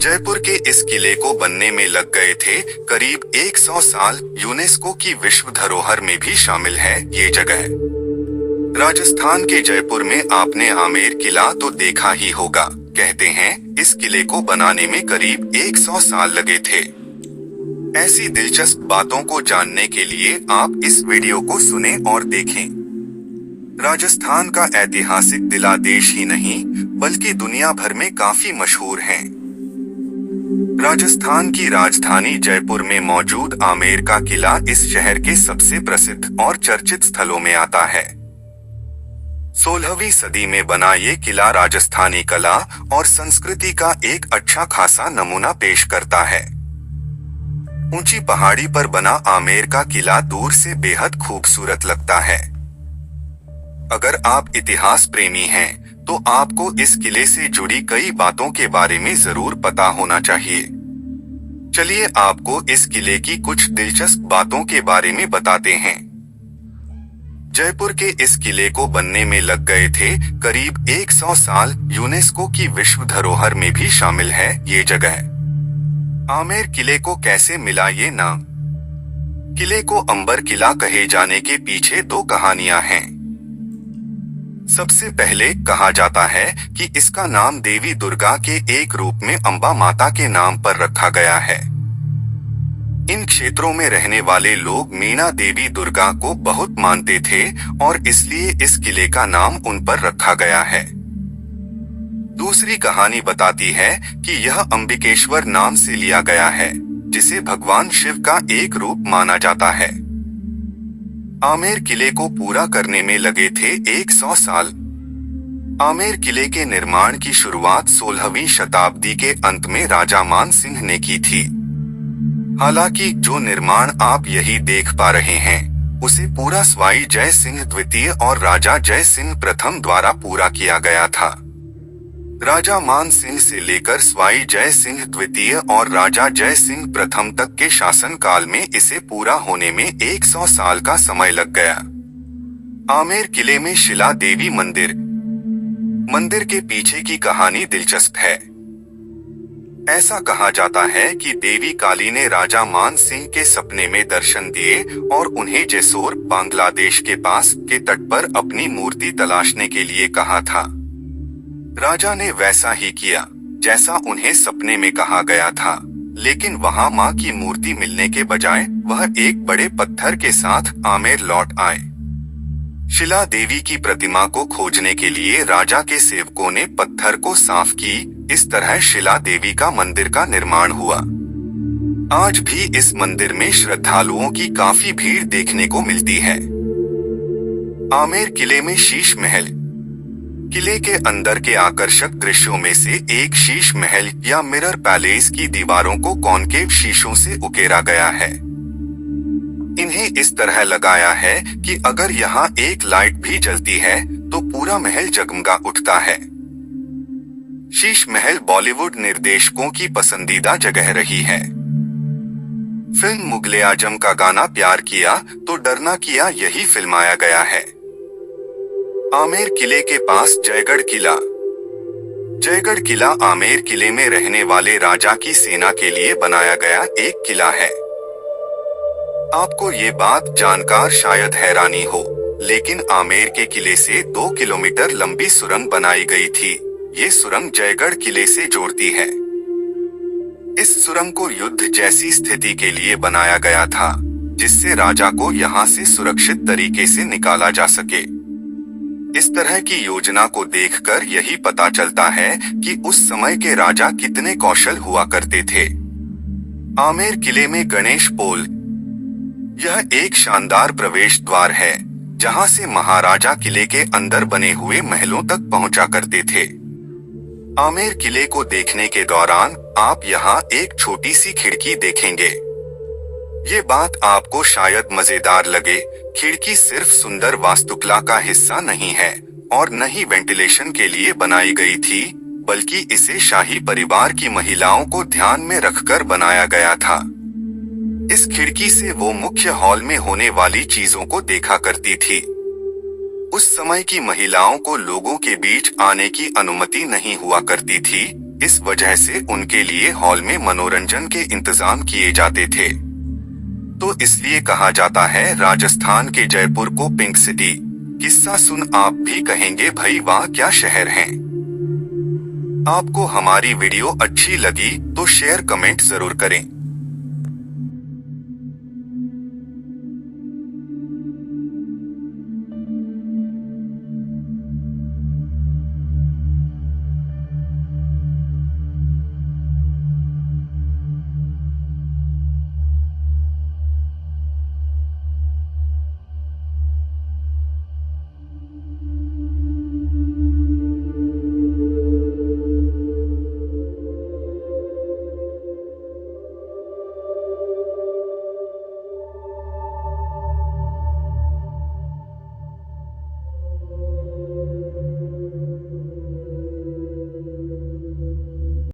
जयपुर के इस किले को बनने में लग गए थे करीब 100 साल। यूनेस्को की विश्व धरोहर में भी शामिल है ये जगह। राजस्थान के जयपुर में आपने आमेर किला तो देखा ही होगा। कहते हैं इस किले को बनाने में करीब 100 साल लगे थे। ऐसी दिलचस्प बातों को जानने के लिए आप इस वीडियो को सुने और देखें। राजस्थान का ऐतिहासिक किला देश ही नहीं बल्कि दुनिया भर में काफी मशहूर है। राजस्थान की राजधानी जयपुर में मौजूद आमेर का किला इस शहर के सबसे प्रसिद्ध और चर्चित स्थलों में आता है। 16वीं सदी में बना ये किला राजस्थानी कला और संस्कृति का एक अच्छा खासा नमूना पेश करता है। ऊंची पहाड़ी पर बना आमेर का किला दूर से बेहद खूबसूरत लगता है। अगर आप इतिहास प्रेमी हैं, तो आपको इस किले से जुड़ी कई बातों के बारे में जरूर पता होना चाहिए। चलिए आपको इस किले की कुछ दिलचस्प बातों के बारे में बताते हैं। जयपुर के इस किले को बनने में लग गए थे करीब 100 साल। यूनेस्को की विश्व धरोहर में भी शामिल है ये जगह। आमेर किले को कैसे मिला ये नाम? किले को अंबर किला कहे जाने के पीछे दो कहानियां हैं। सबसे पहले कहा जाता है कि इसका नाम देवी दुर्गा के एक रूप में अंबा माता के नाम पर रखा गया है। इन क्षेत्रों में रहने वाले लोग मीना देवी दुर्गा को बहुत मानते थे और इसलिए इस किले का नाम उन पर रखा गया है। दूसरी कहानी बताती है कि यह अंबिकेश्वर नाम से लिया गया है, जिसे भगवान शिव का एक रूप माना जाता है। आमेर किले को पूरा करने में लगे थे 100 साल। आमेर किले के निर्माण की शुरुआत 16वीं शताब्दी के अंत में राजा मान सिंह ने की थी। हालांकि जो निर्माण आप यही देख पा रहे हैं, उसे पूरा स्वाई जय सिंह द्वितीय और राजा जय सिंह प्रथम द्वारा पूरा किया गया था। राजा मान सिंह से लेकर स्वाई जय सिंह द्वितीय और राजा जय सिंह प्रथम तक के शासन काल में इसे पूरा होने में 100 साल का समय लग गया। आमेर किले में शिला देवी मंदिर के पीछे की कहानी दिलचस्प है। ऐसा कहा जाता है कि देवी काली ने राजा मान सिंह के सपने में दर्शन दिए और उन्हें जेसोर बांग्लादेश के पास के तट पर अपनी मूर्ति तलाशने के लिए कहा था। राजा ने वैसा ही किया जैसा उन्हें सपने में कहा गया था, लेकिन वहां मां की मूर्ति मिलने के बजाय वह एक बड़े पत्थर के साथ आमेर लौट आए। शिला देवी की प्रतिमा को खोजने के लिए राजा के सेवकों ने पत्थर को साफ की। इस तरह शिला देवी का मंदिर का निर्माण हुआ। आज भी इस मंदिर में श्रद्धालुओं की काफी भीड़ देखने को मिलती है। आमेर किले में शीश महल। किले के अंदर के आकर्षक दृश्यों में से एक शीश महल या मिरर पैलेस की दीवारों को कॉनकेव शीशों से उकेरा गया है। इन्हें इस तरह लगाया है कि अगर यहाँ एक लाइट भी जलती है तो पूरा महल जगमगा उठता है। शीश महल बॉलीवुड निर्देशकों की पसंदीदा जगह रही है। फिल्म मुगले आजम का गाना प्यार किया तो डरना किया यही फिल्माया गया है। आमेर किले के पास जयगढ़ किला। जयगढ़ किला आमेर किले में रहने वाले राजा की सेना के लिए बनाया गया एक किला है। आपको ये बात जानकर शायद हैरानी हो, लेकिन आमेर के किले से 2 किलोमीटर लंबी सुरंग बनाई गई थी। ये सुरंग जयगढ़ किले से जोड़ती है। इस सुरंग को युद्ध जैसी स्थिति के लिए बनाया गया था, जिससे राजा को यहाँ से सुरक्षित तरीके से निकाला जा सके। इस तरह की योजना को देखकर यही पता चलता है कि उस समय के राजा कितने कौशल हुआ करते थे। आमेर किले में गणेश पोल। यह एक शानदार प्रवेश द्वार है, जहां से महाराजा किले के अंदर बने हुए महलों तक पहुंचा करते थे। आमेर किले को देखने के दौरान आप यहाँ एक छोटी सी खिड़की देखेंगे। ये बात आपको शायद मजेदार लगे, खिड़की सिर्फ सुंदर वास्तुकला का हिस्सा नहीं है और न ही वेंटिलेशन के लिए बनाई गई थी, बल्कि इसे शाही परिवार की महिलाओं को ध्यान में रखकर बनाया गया था। इस खिड़की से वो मुख्य हॉल में होने वाली चीजों को देखा करती थी। उस समय की महिलाओं को लोगों के बीच आने की अनुमति नहीं हुआ करती थी, इस वजह से उनके लिए हॉल में मनोरंजन के इंतजाम किए जाते थे। तो इसलिए कहा जाता है राजस्थान के जयपुर को पिंक सिटी। किस्सा सुन आप भी कहेंगे भाई वाह क्या शहर है। आपको हमारी वीडियो अच्छी लगी तो शेयर कमेंट जरूर करें।